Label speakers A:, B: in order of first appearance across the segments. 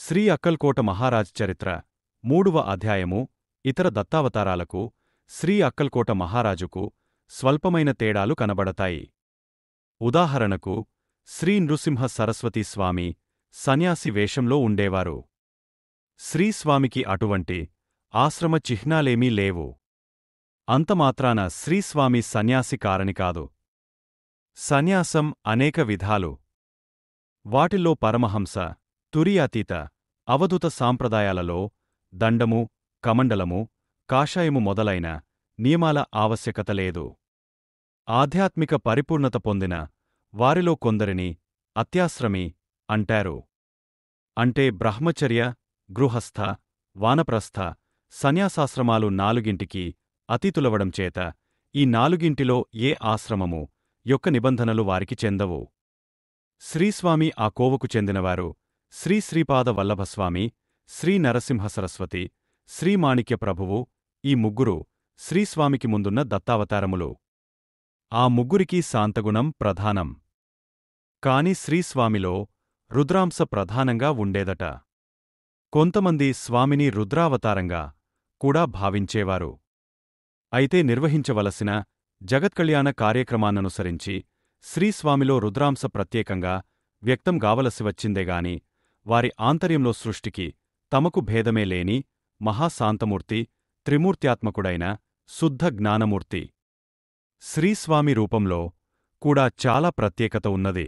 A: శ్రీ అక్కల్కోట మహారాజ్ చరిత్ర 3వ అధ్యాయము ఇతర దత్తావతారాలకు శ్రీ అక్కల్కోట మహారాజుకు స్వల్పమైన తేడాలు కనబడతాయి. ఉదాహరణకు శ్రీ నృసింహ సరస్వతీ స్వామి సన్యాసి వేషంలో ఉండేవారు. శ్రీస్వామికి అటువంటి ఆశ్రమ చిహ్నాలేమీ లేవు. అంతమాత్రాన శ్రీస్వామి సన్యాసి కారని కాదు. సన్యాసం అనేక విధాలు. వాటిల్లో పరమహంస, తురీయాతీత, అవధూత సాంప్రదాయాలలో దండము, కమండలము, కాషాయము మొదలైన నియమాల ఆవశ్యకత లేదు. ఆధ్యాత్మిక పరిపూర్ణత పొందిన వారిలో కొందరిని అత్యాశ్రమి అంటారు. అంటే బ్రహ్మచర్య, గృహస్థ, వానప్రస్థ, సన్యాసాశ్రమాలు నాలుగింటికి అతీతులవడం చేత ఈ నాలుగింటిలో ఏ ఆశ్రమము యొక్క నిబంధనలు వారికి చెందవు. శ్రీస్వామి ఆ కోవకు చెందినవారు. శ్రీ శ్రీపాద వల్లభస్వామి, శ్రీ నరసింహ సరస్వతి, శ్రీ మాణిక్య ప్రభువు ఈ ముగ్గురు శ్రీస్వామికి ముందున్న దత్తావతారములు. ఆ ముగ్గురికి శాంతగుణం ప్రధానం. కాని శ్రీస్వామిలో రుద్రాంశ ప్రధానంగా ఉండేదట. కొంతమంది స్వామిని రుద్రావతారంగా కూడా భావించేవారు. అయితే నిర్వహించవలసిన జగత్కళ్యాణ కార్యక్రమాన్ననుసరించి శ్రీస్వామిలో రుద్రాంశ ప్రత్యేకంగా వ్యక్తం గావలసి వచ్చిందేగాని వారి ఆంతర్యంలో సృష్టికి తమకు భేదమే లేని మహాశాంతమూర్తి, త్రిమూర్త్యాత్మకుడైన శుద్ధ జ్ఞానమూర్తి శ్రీస్వామి రూపంలో కూడా చాలా ప్రత్యేకత ఉన్నది.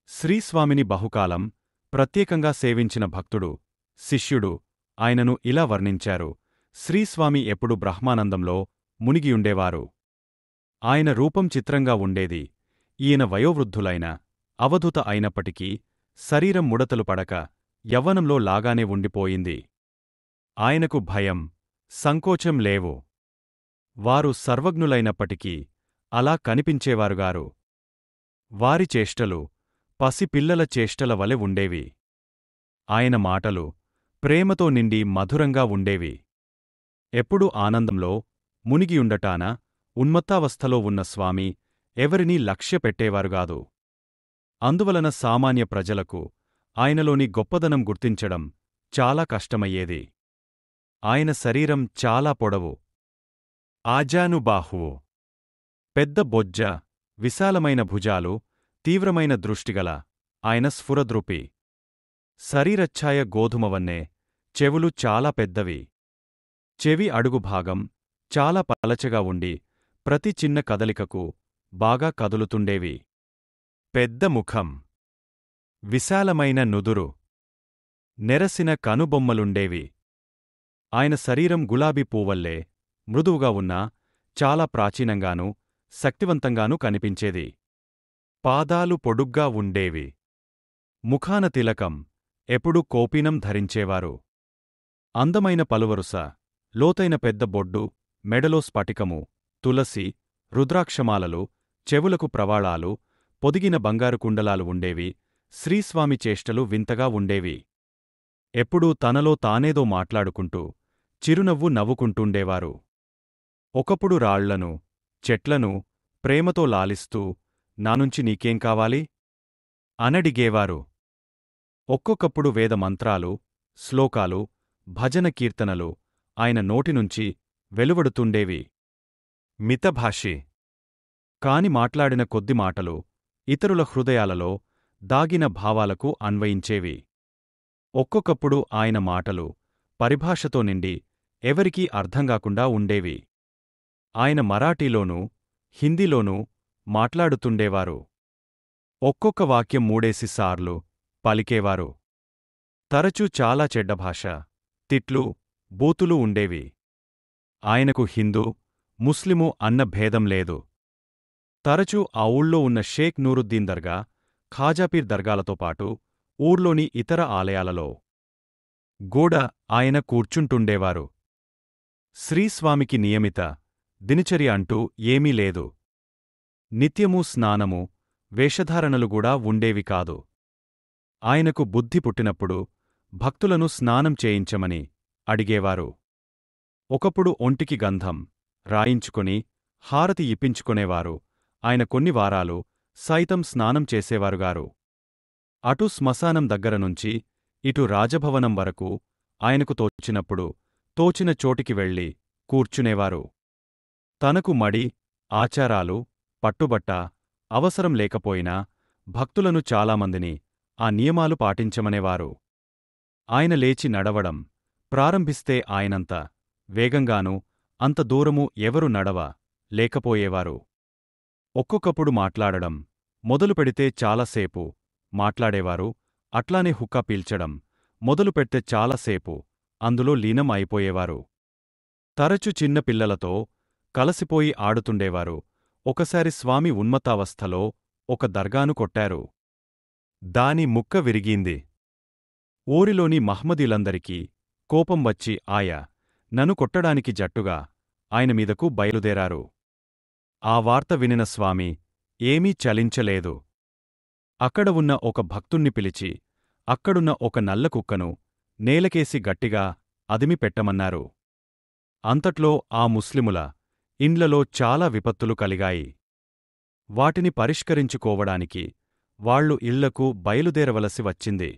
A: శ్రీస్వామిని బహుకాలం ప్రత్యేకంగా సేవించిన భక్తుడు, శిష్యుడు ఆయనను ఇలా వర్ణించారు. శ్రీస్వామి ఎప్పుడు బ్రహ్మానందంలో మునిగియుండేవారు. ఆయన రూపం చిత్రంగా ఉండేది. ఈయన వయోవృద్ధులైన అవధూత అయినప్పటికీ శరీరం ముడతలు పడక యవ్వనంలో లాగానే ఉండిపోయింది. ఆయనకు భయం, సంకోచం లేవు. వారు సర్వజ్ఞులైనప్పటికీ అలా కనిపించేవారుగారు. వారి చేష్టలు పసిపిల్లల చేష్టల వలె ఉండేవి. ఆయన మాటలు ప్రేమతో నిండి మధురంగా ఉండేవి. ఎప్పుడూ ఆనందంలో మునిగియుండటాన ఉన్మత్తావస్థలో ఉన్న స్వామి ఎవరినీ లక్ష్యపెట్టేవారుగాదు. అందువలన సామాన్య ప్రజలకు ఆయనలోని గొప్పదనం గుర్తించడం చాలా కష్టమయ్యేది. ఆయన శరీరం చాలా పొడవు, ఆజానుబాహువు, పెద్ద బొజ్జ, విశాలమైన భుజాలు, తీవ్రమైన దృష్టిగల ఆయన స్ఫురద్రూపి. శరీరఛ్ఛాయ గోధుమవన్నే, చెవులు చాలా పెద్దవి. చెవి అడుగు భాగం చాలా పలచగా ఉండి ప్రతి చిన్న కదలికకు బాగా కదులుతుండేవి. పెద్ద ముఖం, విశాలమైన నుదురు, నెరసిన కనుబొమ్మలుండేవి. ఆయన శరీరం గులాబీ పూవల్లే మృదువుగా ఉన్నా చాలా ప్రాచీనంగానూ శక్తివంతంగానూ కనిపించేది. పాదాలు పొడుగ్గా ఉండేవి. ముఖాన తిలకం, ఎప్పుడూ కోపీనం ధరించేవారు. అందమైన పలువరుస, లోతైన పెద్ద బొడ్డు, మెడలో స్ఫటికము, తులసి, రుద్రాక్షమాలలు, చెవులకు ప్రవాళాలు, పొదిగిన బంగారు కుండలాలు ఉండేవి. శ్రీస్వామి చేష్టలు వింతగా ఉండేవి. ఎప్పుడూ తనలో తానేదో మాట్లాడుకుంటూ చిరునవ్వు నవ్వుకుంటుండేవారు. ఒకప్పుడు రాళ్లను, చెట్లను ప్రేమతో లాలిస్తూ నానుంచి నీకేం కావాలి అనడిగేవారు. ఒక్కొక్కప్పుడు వేద మంత్రాలు, శ్లోకాలు, భజన కీర్తనలు ఆయన నోటినుంచి వెలువడుతుండేవి. మితభాషి. కాని మాట్లాడిన కొద్ది మాటలు ఇతరుల హృదయాలలో దాగిన భావాలకు అన్వయించేవి. ఒక్కొక్కప్పుడు ఆయన మాటలు పరిభాషతో నిండి ఎవరికీ అర్థంగాకుండా ఉండేవి. ఆయన మరాఠీలోనూ, హిందీలోనూ మాట్లాడుతుండేవారు. ఒక్కొక్క వాక్యం 3 సార్లు పలికేవారు. తరచూ చాలా చెడ్డభాష, తిట్లు, బూతులు ఉండేవి. ఆయనకు హిందూ, ముస్లిము అన్న భేదం లేదు. తరచూ ఆ ఊళ్ళో ఉన్న షేక్ నూరుద్దీన్ దర్గా, ఖాజాపీర్ దర్గాలతో పాటు ఊర్లోని ఇతర ఆలయాలలో గూడా ఆయన కూర్చుంటుండేవారు. శ్రీస్వామికి నియమిత దినచర్య అంటూ ఏమీ లేదు. నిత్యమూ స్నానము, వేషధారణలుగూడా ఉండేవి కాదు. ఆయనకు బుద్ధి పుట్టినప్పుడు భక్తులను స్నానం చేయించమని అడిగేవారు. ఒకప్పుడు ఒంటికి గంధం రాయించుకొని హారతి ఇప్పించుకొనేవారు. ఆయన కొన్ని వారాలు సైతం స్నానం చేసేవారుగారు. అటు శ్మశానం దగ్గరనుంచి ఇటు రాజభవనం వరకు ఆయనకు తోచినప్పుడు తోచిన చోటికి వెళ్ళి కూర్చునేవారు. తనకు మడి, ఆచారాలు, పట్టుబట్ట అవసరం లేకపోయినా భక్తులను చాలామందిని ఆ నియమాలు పాటించమనేవారు. ఆయన లేచి నడవడం ప్రారంభిస్తే ఆయనంత వేగంగానూ అంత దూరము ఎవరు నడవ లేకపోయేవారు. ఒక్కొక్కప్పుడు మాట్లాడడం మొదలుపెడితే చాలాసేపు మాట్లాడేవారు. అట్లానే హుక్కా పీల్చడం మొదలుపెడితే చాలాసేపు అందులో లీనం అయిపోయేవారు. తరచు చిన్న పిల్లలతో కలసిపోయి ఆడుతుండేవారు. ఒకసారి స్వామి ఉన్మత్తావస్థలో ఒక దర్గాను కొట్టారు. దాని ముక్క విరిగింది. ఊరిలోని మహ్మదీలందరికీ కోపం వచ్చి నన్ను కొట్టడానికి జట్టుగా ఆయన మీదకు బయలుదేరారు. ఆ వార్త వినిన స్వామి ఏమీ చలించలేదు. అక్కడ ఉన్న ఒక భక్తుణ్ణి పిలిచి అక్కడున్న ఒక నల్ల కుక్కను నేలకేసి గట్టిగా అదిమి పెట్టమన్నారు. అంతట్లో ఆ ముస్లిముల ఇండ్లలో చాలా విపత్తులు కలిగాయి. వాటిని పరిష్కరించుకోవడానికి వాళ్లు ఇళ్లకు బయలుదేరవలసి వచ్చింది.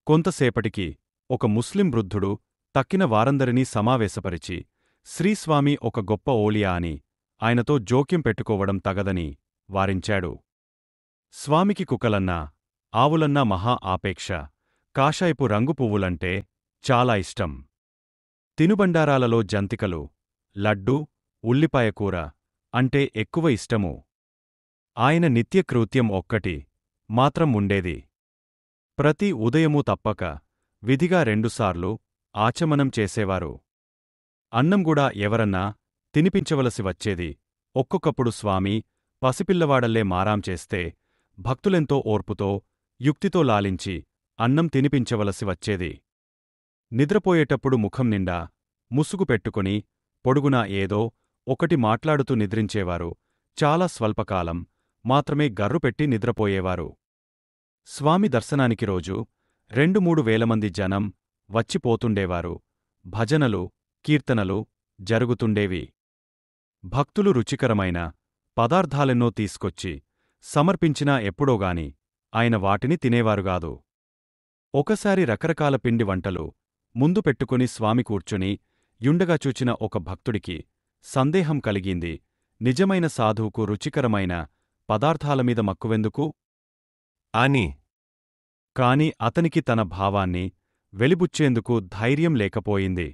A: కొంతసేపటికి ఒక ముస్లిం వృద్ధుడు తక్కిన వారందరినీ సమావేశపరిచి శ్రీస్వామి ఒక గొప్ప ఓలియా అని ఆయనతో జోక్యం పెట్టుకోవడం తగదని వారించాడు. స్వామికి కుక్కలన్నా ఆవులన్నా మహా ఆపేక్ష. కాషాయపు రంగు పువ్వులంటే చాలా ఇష్టం. తినుబండారాలలో జంతికలు, లడ్డూ, ఉల్లిపాయ కూర అంటే ఎక్కువ ఇష్టము. ఆయన నిత్యకృత్యం ఒక్కటి మాత్రం ఉండేది. ప్రతి ఉదయమూ తప్పక విధిగా 2 సార్లు ఆచమనం చేసేవారు. అన్నంగూడా ఎవరన్నా తినిపించవలసి వచ్చేది. ఒక్కొక్కప్పుడు స్వామి పసిపిల్లవాడల్లే మారాం చేస్తే భక్తులెంతో ఓర్పుతో యుక్తితో లాలించి అన్నం తినిపించవలసి వచ్చేది. నిద్రపోయేటప్పుడు ముఖం నిండా ముసుగు పెట్టుకుని పొడుగునా ఏదో ఒకటి మాట్లాడుతూ నిద్రించేవారు. చాలా స్వల్పకాలం మాత్రమే గర్రుపెట్టి నిద్రపోయేవారు. స్వామి దర్శనానికి రోజు 2-3 వేలమంది జనం వచ్చిపోతుండేవారు. భజనలు, కీర్తనలు జరుగుతుండేవి. భక్తులు రుచికరమైన పదార్థాలెన్నో తీసుకొచ్చి సమర్పించినా ఎప్పుడోగాని ఆయన వాటిని తినేవారుగాదు. ఒకసారి రకరకాల పిండి వంటలు ముందు పెట్టుకుని స్వామి కూర్చుని యుండగా చూచిన ఒక భక్తుడికి సందేహం కలిగింది. నిజమైన సాధువుకు రుచికరమైన పదార్థాలమీద మక్కువెందుకు అని. కాని అతనికి తన భావాన్ని వెలిబుచ్చేందుకు ధైర్యం లేకపోయింది.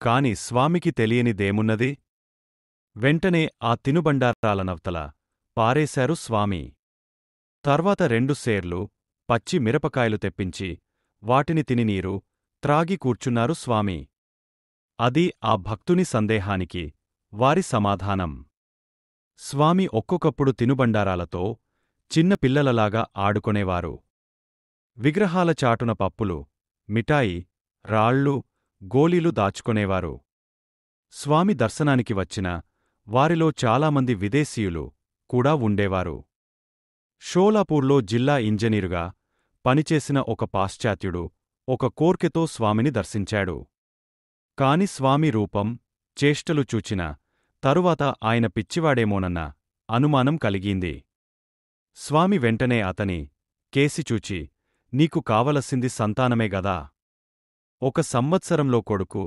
A: కాని స్వామికి తెలియనిదేమున్నది? వెంటనే ఆ తినుబండారాలనవతల పారేశారు స్వామి. తర్వాత 2 సేర్లు పచ్చి మిరపకాయలు తెప్పించి వాటిని తిని నీరు త్రాగి కూర్చున్నారు స్వామి. అది ఆ భక్తుని సందేహానికి వారి సమాధానం. స్వామి ఒక్కొక్కప్పుడు తినుబండారాలతో చిన్న పిల్లలలాగా ఆడుకొనేవారు. విగ్రహాల చాటున పప్పులు, మిఠాయి, రాళ్ళు, గోలీలు దాచుకొనేవారు. స్వామి దర్శనానికి వచ్చిన వారిలో చాలామంది విదేశీయులు కూడా ఉండేవారు. షోలాపూర్లో జిల్లా ఇంజనీరుగా పనిచేసిన ఒక పాశ్చాత్యుడు ఒక కోర్కెతో స్వామిని దర్శించాడు. కాని స్వామి రూపం, చేష్టలు చూచిన తరువాత ఆయన పిచ్చివాడేమోనన్న అనుమానం కలిగింది. స్వామి వెంటనే అతని కేసి చూచి, నీకు కావలసింది సంతానమే గదా, 1 సంవత్సరంలో కొడుకు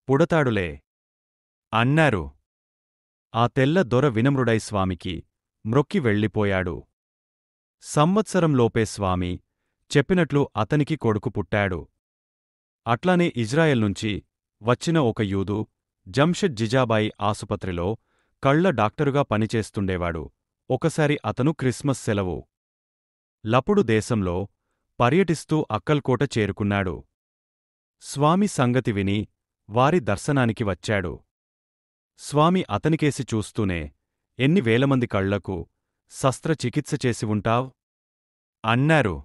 A: పుడతాడులే అన్నారు. ఆ తెల్ల దొర వినమ్రుడై స్వామికి మ్రొక్కి వెళ్ళిపోయాడు. సంవత్సరంలోపే స్వామి చెప్పినట్లు అతనికి కొడుకు పుట్టాడు. అట్లానే ఇజ్రాయెల్ నుంచి వచ్చిన ఒక యూదు జంషెడ్ జిజాబాయి ఆసుపత్రిలో కళ్ల డాక్టరుగా పనిచేస్తుండేవాడు. ఒకసారి అతను క్రిస్మస్ సెలవు లప్పుడు దేశంలో పర్యటిస్తూ అక్కల్కోట చేరుకున్నాడు. స్వామి సంగతి విని వారి దర్శనానికి వచ్చాడు. స్వామి అతనికేసి చూస్తూనే, ఎన్ని వేలమంది కళ్లకు శస్త్రచికిత్స చేసి ఉంటావ్ అన్నారు.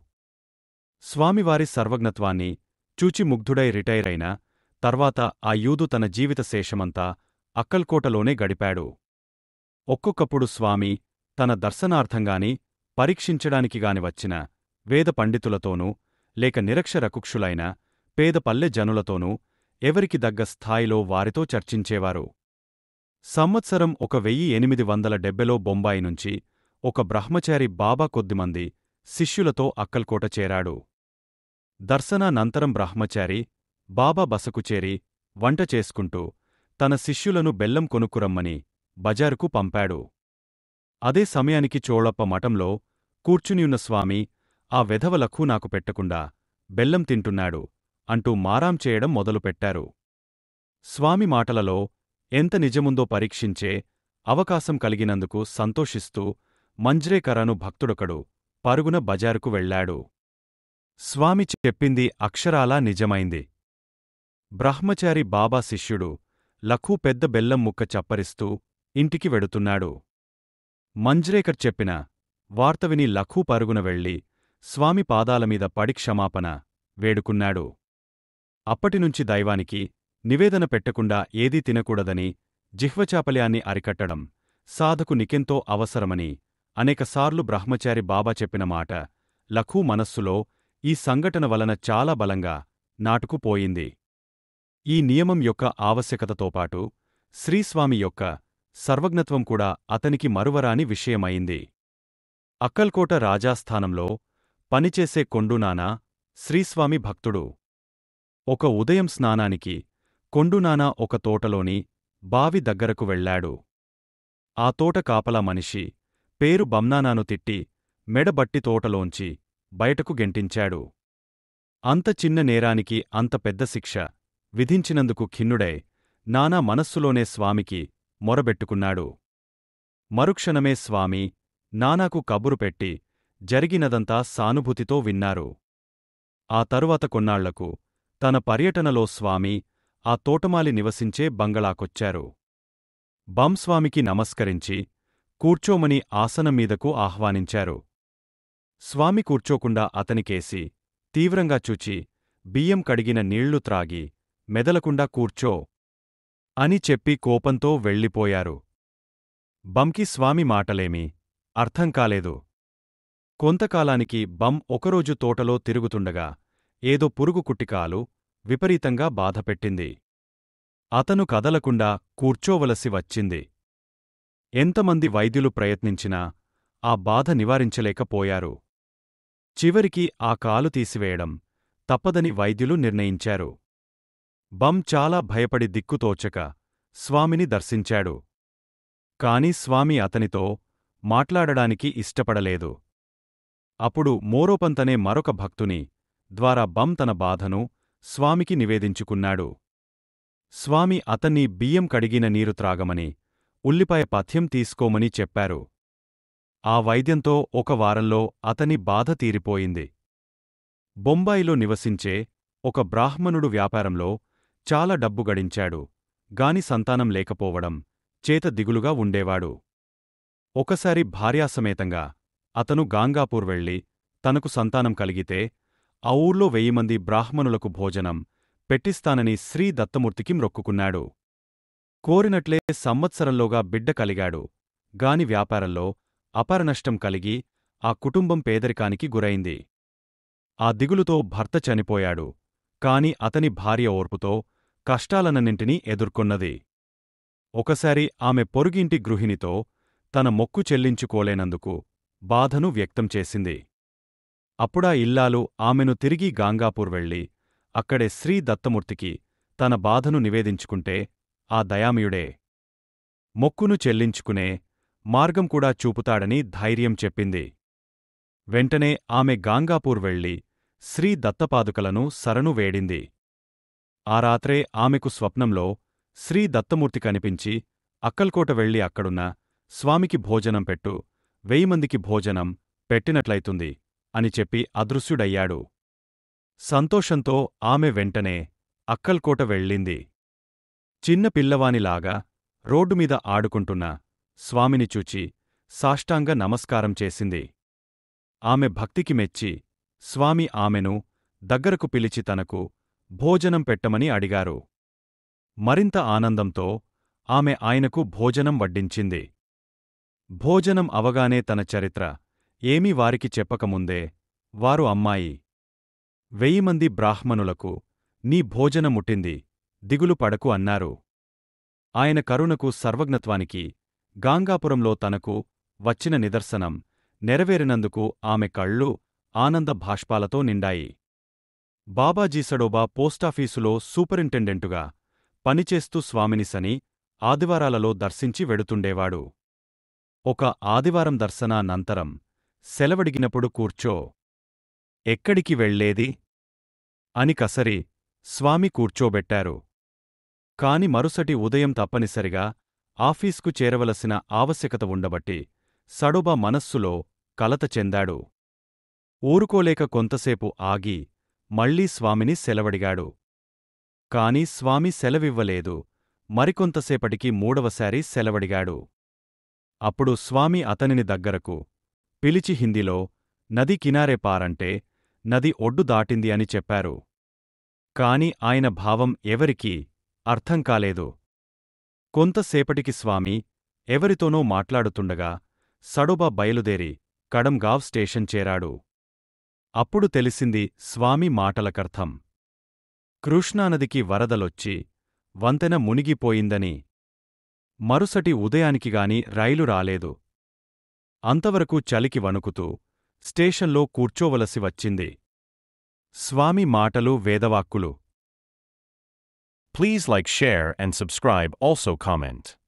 A: స్వామివారి సర్వజ్ఞత్వాన్ని చూచి ముగ్ధుడై రిటైరైన తర్వాత ఆ యూదు తన జీవిత శేషమంతా అక్కల్కోటలోనే గడిపాడు. ఒక్కొక్కప్పుడు స్వామి తన దర్శనార్థంగాని పరీక్షించడానికిగాని వచ్చిన వేద పండితులతోనూ లేక నిరక్షరకుక్షులైన పేద పల్లె జనులతోనూ ఎవరికి దగ్గ స్థాయిలో వారితో చర్చించేవారు. సంవత్సరం 1870లో బొంబాయి నుంచి ఒక బ్రహ్మచారి బాబా కొద్దిమంది శిష్యులతో అక్కల్కోట చేరాడు. దర్శనానంతరం బ్రహ్మచారి బాబా బసకు చేరి వంట చేసుకుంటూ తన శిష్యులను బెల్లం కొనుక్కురమ్మని బజారుకు పంపాడు. అదే సమయానికి చోళప్ప మఠంలో కూర్చునియున్న స్వామి ఆ వెధవ లఖూ నాకు పెట్టకుండా బెల్లం తింటున్నాడు అంటూ మారాం చేయడం మొదలుపెట్టారు. స్వామి మాటలలో ఎంత నిజముందో పరీక్షించే అవకాశం కలిగినందుకు సంతోషిస్తూ మంజ్రేకరను భక్తుడొకడు పరుగున బజారుకు వెళ్లాడు. స్వామి చెప్పింది అక్షరాలా నిజమైంది. బ్రహ్మచారి బాబా శిష్యుడు లఖూ పెద్ద బెల్లం ముక్క చప్పరిస్తూ ఇంటికి వెడుతున్నాడు. మంజ్రేకర్ చెప్పిన వార్త విని లఖూ పరుగున వెళ్ళి స్వామి పాదాలమీద పడి క్షమాపణ వేడుకున్నాడు. అప్పటినుంచి దైవానికి నివేదన పెట్టకుండా ఏదీ తినకూడదని, జిహ్వచాపల్యాన్ని అరికట్టడం సాధకు నికెంతో అవసరమని అనేకసార్లు బ్రహ్మచారి బాబా చెప్పిన మాట లఖూ మనస్సులో ఈ సంఘటన వలన చాలా బలంగా నాటుకుపోయింది. ఈ నియమం యొక్క ఆవశ్యకతతోపాటు శ్రీస్వామి యొక్క సర్వజ్ఞత్వం కూడా అతనికి మరువరాని విషయమైంది. అక్కల్కోట రాజాస్థానంలో పనిచేసే కొండునానా శ్రీస్వామి భక్తుడు. ఒక ఉదయం స్నానానికి కొండునానా ఒక తోటలోని బావి దగ్గరకు వెళ్లాడు. ఆ తోట కాపలా మనిషి పేరు బమ్నానాను తిట్టి మెడబట్టి తోటలోంచి బయటకు గెంటించాడు. అంత చిన్న నేరానికి అంత పెద్ద శిక్ష విధించినందుకు ఖిన్నుడై నానా మనస్సులోనే స్వామికి మొరబెట్టుకున్నాడు. మరుక్షణమే స్వామి నానాకు కబురు పెట్టి జరిగినదంతా సానుభూతితో విన్నారు. ఆ తరువాత కొన్నాళ్లకు తన పర్యటనలో స్వామి ఆ తోటమాలి నివసించే బంగళాకొచ్చారు. స్వామికి నమస్కరించి కూర్చోమని ఆసనం మీదకు ఆహ్వానించారు. స్వామి కూర్చోకుండా అతనికేసి తీవ్రంగా చూచి బియ్యం కడిగిన నీళ్లు త్రాగి మెదలకుండా కూర్చో అని చెప్పి కోపంతో వెళ్ళిపోయారు. బంకి స్వామి మాటలేమీ అర్థం కాలేదు. కొంతకాలానికి ఒకరోజు తోటలో తిరుగుతుండగా ఏదో పురుగు కుట్టికాలు విపరీతంగా బాధపెట్టింది. అతను కదలకుండా కూర్చోవలసి వచ్చింది. ఎంతమంది వైద్యులు ప్రయత్నించినా ఆ బాధ నివారించలేకపోయారు. చివరికి ఆ కాలు తీసివేయడం తప్పదని వైద్యులు నిర్ణయించారు. చాలా భయపడి దిక్కుతోచక స్వామిని దర్శించాడు. కాని స్వామి అతనితో మాట్లాడడానికి ఇష్టపడలేదు. అప్పుడు మోరోపంతనే మరొక భక్తుని ద్వారా తన బాధను స్వామికి నివేదించుకున్నాడు. స్వామి అతన్ని బియ్యం కడిగిన నీరు త్రాగమని, ఉల్లిపాయ పథ్యం తీసుకోమని చెప్పారు. ఆ వైద్యంతో ఒక వారంలో అతని బాధ తీరిపోయింది. బొంబాయిలో నివసించే ఒక బ్రాహ్మణుడు వ్యాపారంలో చాలా డబ్బు గడించాడు గాని సంతానం లేకపోవడం చేత దిగులుగా ఉండేవాడు. ఒకసారి భార్యాసమేతంగా అతను గాంగాపూర్ వెళ్లి తనకు సంతానం కలిగితే ఆ ఊర్లో 1000 మంది బ్రాహ్మణులకు భోజనం పెట్టిస్తానని శ్రీ దత్తమూర్తికి మ్రొక్కుకున్నాడు. కోరినట్లే సంవత్సరంలోగా బిడ్డ కలిగాడు గాని వ్యాపారంలో అపారనష్టం కలిగి ఆ కుటుంబం పేదరికానికి గురైంది. ఆ దిగులుతో భర్త చనిపోయాడు. కాని అతని భార్య ఓర్పుతో కష్టాలనన్నింటినీ ఎదుర్కొన్నది. ఒకసారి ఆమె పొరుగింటి గృహిణితో తన మొక్కు చెల్లించుకోలేనందుకు బాధను వ్యక్తం చేసింది. అప్పుడా ఇల్లాలు ఆమెను తిరిగి గాంగాపూర్ వెళ్లి అక్కడే శ్రీ దత్తమూర్తికి తన బాధను నివేదించుకుంటే ఆ దయామయుడే మొక్కును చెల్లించుకునే మార్గం కూడా చూపుతాడని ధైర్యం చెప్పింది. వెంటనే ఆమె గాంగాపూర్ వెళ్లి శ్రీ దత్తపాదుకలను శరణు వేడింది. ఆ రాత్రే ఆమెకు స్వప్నంలో శ్రీ దత్తమూర్తి కనిపించి అక్కల్కోట వెళ్లి అక్కడున్న స్వామికి భోజనం పెట్టు, 1000 మందికి భోజనం పెట్టినట్లయితుంది అని చెప్పి అదృశ్యుడయ్యాడు. సంతోషంతో ఆమె వెంటనే అక్కల్కోట వెళ్ళింది. చిన్న పిల్లవానిలాగా రోడ్డుమీద ఆడుకుంటున్న స్వామిని చూచి సాష్టాంగ నమస్కారం చేసింది. ఆమె భక్తికి మెచ్చి స్వామి ఆమెను దగ్గరకు పిలిచి తనకు భోజనం పెట్టమని అడిగారు. మరింత ఆనందంతో ఆమె ఆయనకు భోజనం వడ్డించింది. భోజనం అవగానే తన చరిత్ర ఏమీ వారికి చెప్పకముందే వారు అమ్మాయి, 1000 మంది బ్రాహ్మణులకు నీ భోజనముట్టింది, దిగులు పడకు అన్నారు. ఆయన కరుణకు సర్వజ్ఞత్వానికి గాంగాపురంలో తనకు వచ్చిన నిదర్శనం నెరవేరినందుకు ఆమె కళ్ళు ఆనంద భాష్పాలతో నిండాయి. బాబాజీ సడోబా పోస్టాఫీసులో సూపరింటెండెంటుగా పనిచేస్తూ స్వామిని శని, ఆదివారాలలో దర్శించి వెడుతుండేవాడు. ఒక ఆదివారం దర్శనానంతరం సెలవడిగినప్పుడు కూర్చో. ఎక్కడికి వెళ్లేది? అని కసరి స్వామి కూర్చోబెట్టారు. కాని మరుసటి ఉదయం తప్పనిసరిగా ఆఫీస్కు చేరవలసిన ఆవశ్యకత ఉండబట్టి సడోబా మనస్సులో కలత చెందాడు. ఊరుకోలేక కొంతసేపు ఆగి మళ్లీ స్వామిని సెలవడిగాడు. కాని స్వామి సెలవివ్వలేదు. మరికొంతసేపటికి మూడవసారి సెలవడిగాడు. అప్పుడు స్వామి అతనిని దగ్గరకు పిలిచి హిందీలో నది కినారే పారంటే నది ఒడ్డు దాటింది అని చెప్పారు. కాని ఆయన భావం ఎవరికీ అర్థం కాలేదు. కొంతసేపటికి స్వామి ఎవరితోనో మాట్లాడుతుండగా సడోబా బయలుదేరి కడంగావ్ స్టేషన్ చేరాడు. అప్పుడు తెలిసింది స్వామి మాటలకర్థం. కృష్ణానదికి వరదలొచ్చి వంతెన మునిగిపోయిందని. మరుసటి ఉదయానికిగాని రైలు రాలేదు. అంతవరకు చలికి వణుకుతూ స్టేషన్లో కూర్చోవలసి వచ్చింది. స్వామి మాటలు వేదవాక్కులు.
B: Please like, share and subscribe, also comment.